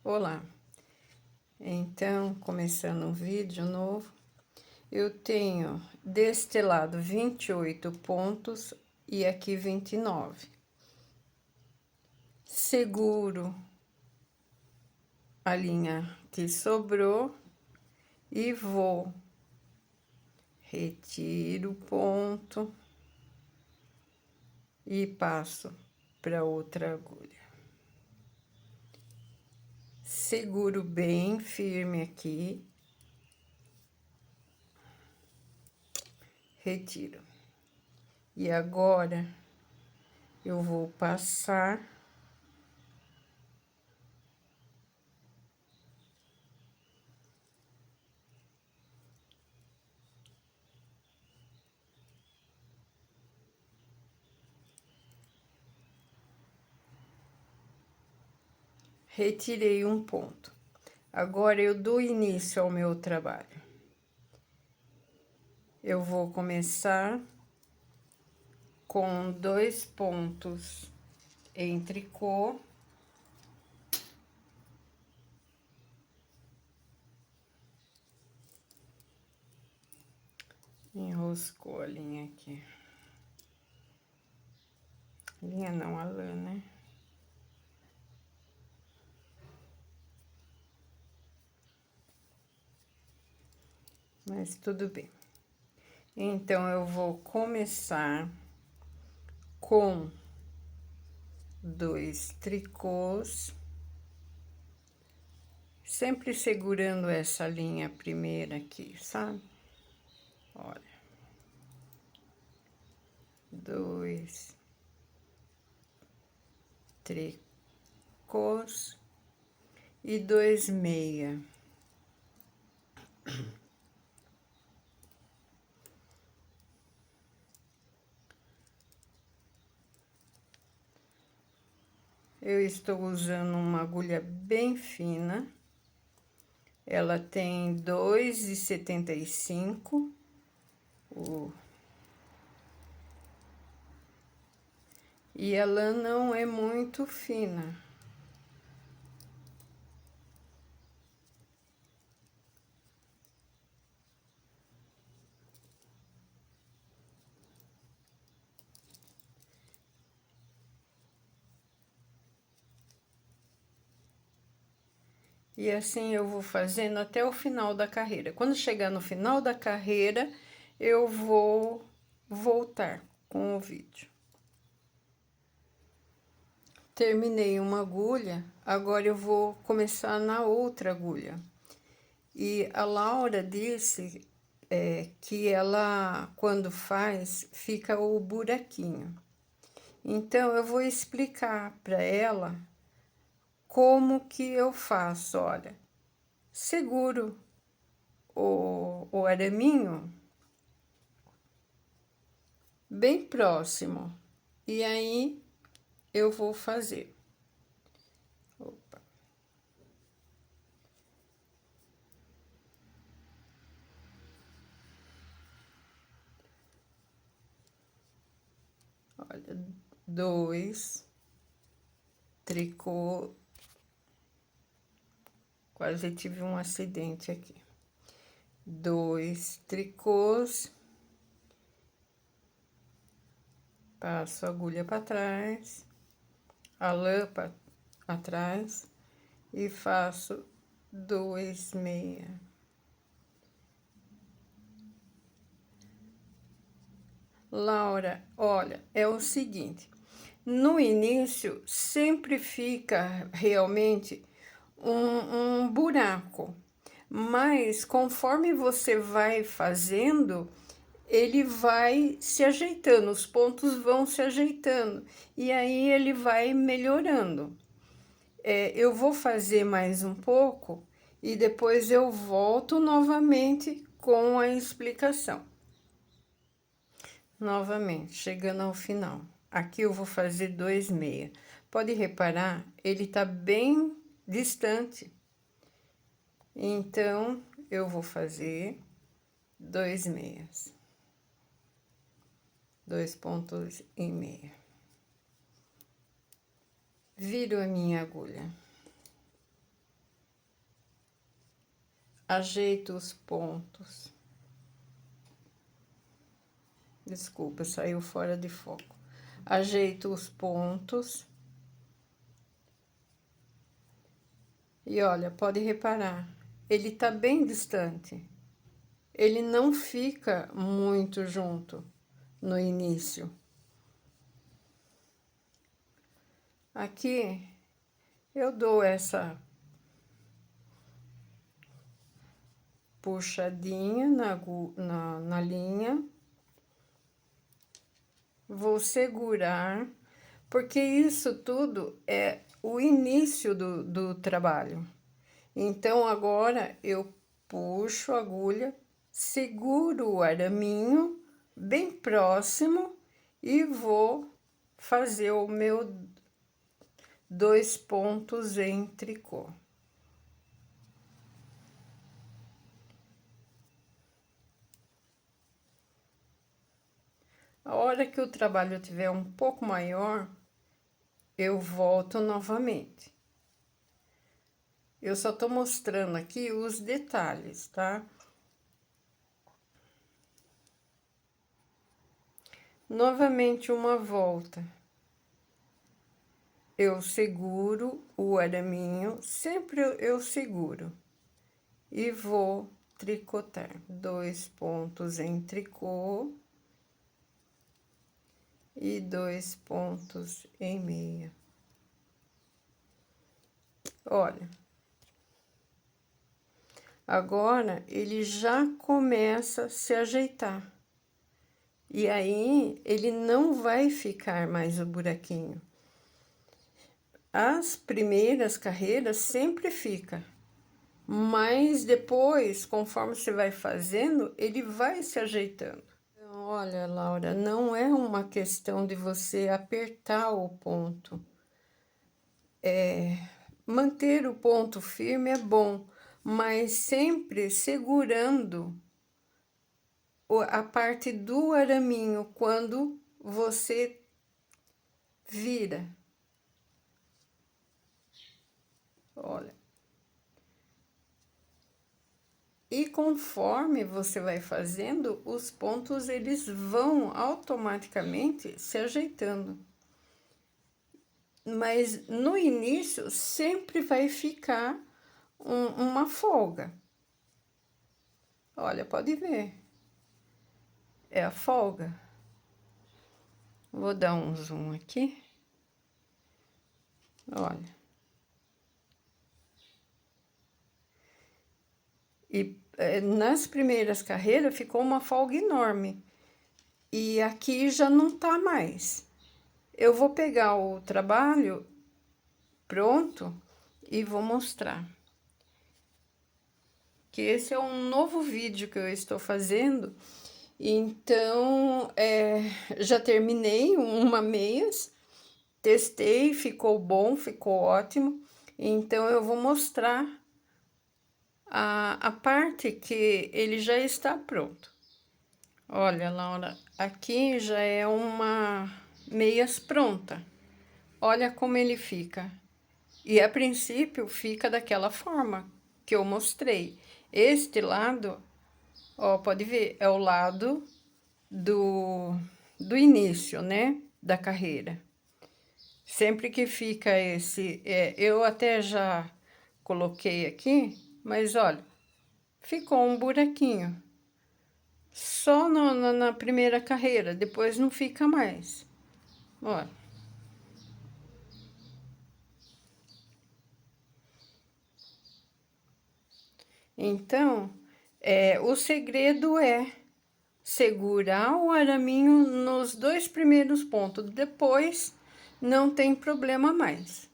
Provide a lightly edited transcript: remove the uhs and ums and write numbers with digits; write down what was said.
Olá, então começando um vídeo novo, eu tenho deste lado 28 pontos e aqui 29. Seguro a linha que sobrou e vou, retiro o ponto e passo para outra agulha. Seguro bem firme aqui, retiro. E agora eu vou passar retirei um ponto. Agora eu dou início ao meu trabalho. Eu vou começar com 2 pontos em tricô. Enroscou a linha aqui. Linha não, a lã, né? Mas tudo bem. Então, eu vou começar com 2 tricôs, sempre segurando essa linha primeira aqui, sabe? Olha. 2 tricôs e 2 meia. Eu estou usando uma agulha bem fina. Ela tem 2,75. E a lã não é muito fina. E assim eu vou fazendo até o final da carreira. Quando chegar no final da carreira, eu vou voltar com o vídeo. Terminei uma agulha, agora eu vou começar na outra agulha. E a Laura disse que ela, quando faz, fica o buraquinho. Então, eu vou explicar para ela como que eu faço, olha. Seguro o araminho bem próximo. E aí, eu vou fazer. Opa. Olha, 2 tricô. Quase tive um acidente aqui. 2 tricôs. Passo a agulha para trás, a lã para atrás e faço 2 meia. Laura, olha, é o seguinte, no início sempre fica realmente um buraco, mas conforme você vai fazendo, ele vai se ajeitando, os pontos vão se ajeitando, e aí ele vai melhorando. Eu vou fazer mais um pouco e depois eu volto novamente com a explicação. Novamente, chegando ao final. Aqui eu vou fazer 2 meia. Pode reparar, ele tá bem distante. Então, eu vou fazer 2 meias. 2 pontos e meia. Viro a minha agulha. ajeito os pontos. Desculpa, saiu fora de foco. Ajeito os pontos. E olha, pode reparar, ele tá bem distante. Ele não fica muito junto no início. Aqui, eu dou essa puxadinha na linha. Vou segurar, porque isso tudo é o início do trabalho. Então, agora, eu puxo a agulha, seguro o araminho bem próximo e vou fazer o meu 2 pontos em tricô. A hora que o trabalho tiver um pouco maior, eu volto novamente. Eu só tô mostrando aqui os detalhes, tá? Novamente uma volta. Eu seguro o araminho, sempre eu seguro. E vou tricotar 2 pontos em tricô. E 2 pontos em meia. Olha. Agora, ele já começa a se ajeitar. E aí, ele não vai ficar mais o buraquinho. As primeiras carreiras sempre fica. Mas depois, conforme você vai fazendo, ele vai se ajeitando. Então, olha, Laura, não é uma questão de você apertar o ponto. Manter o ponto firme é bom, mas sempre segurando a parte do araminho quando você vira. Olha. E conforme você vai fazendo, os pontos eles vão automaticamente se ajeitando. Mas no início sempre vai ficar uma folga. Olha, pode ver. É a folga. Vou dar um zoom aqui. Olha. E nas primeiras carreiras ficou uma folga enorme. E aqui já não tá mais. Eu vou pegar o trabalho pronto e vou mostrar. Que esse é um novo vídeo que eu estou fazendo. Então, já terminei uma meias, testei, ficou bom, ficou ótimo. Então, eu vou mostrar a parte que ele já está pronto. Olha, Laura, aqui já é uma meias pronta. Olha como ele fica. E a princípio fica daquela forma que eu mostrei. Este lado, ó, pode ver, é o lado do início, né, da carreira. Sempre que fica esse, eu até já coloquei aqui, mas olha, ficou um buraquinho. Só na primeira carreira, depois não fica mais. Olha. Então, o segredo é segurar o araminho nos 2 primeiros pontos, depois não tem problema mais.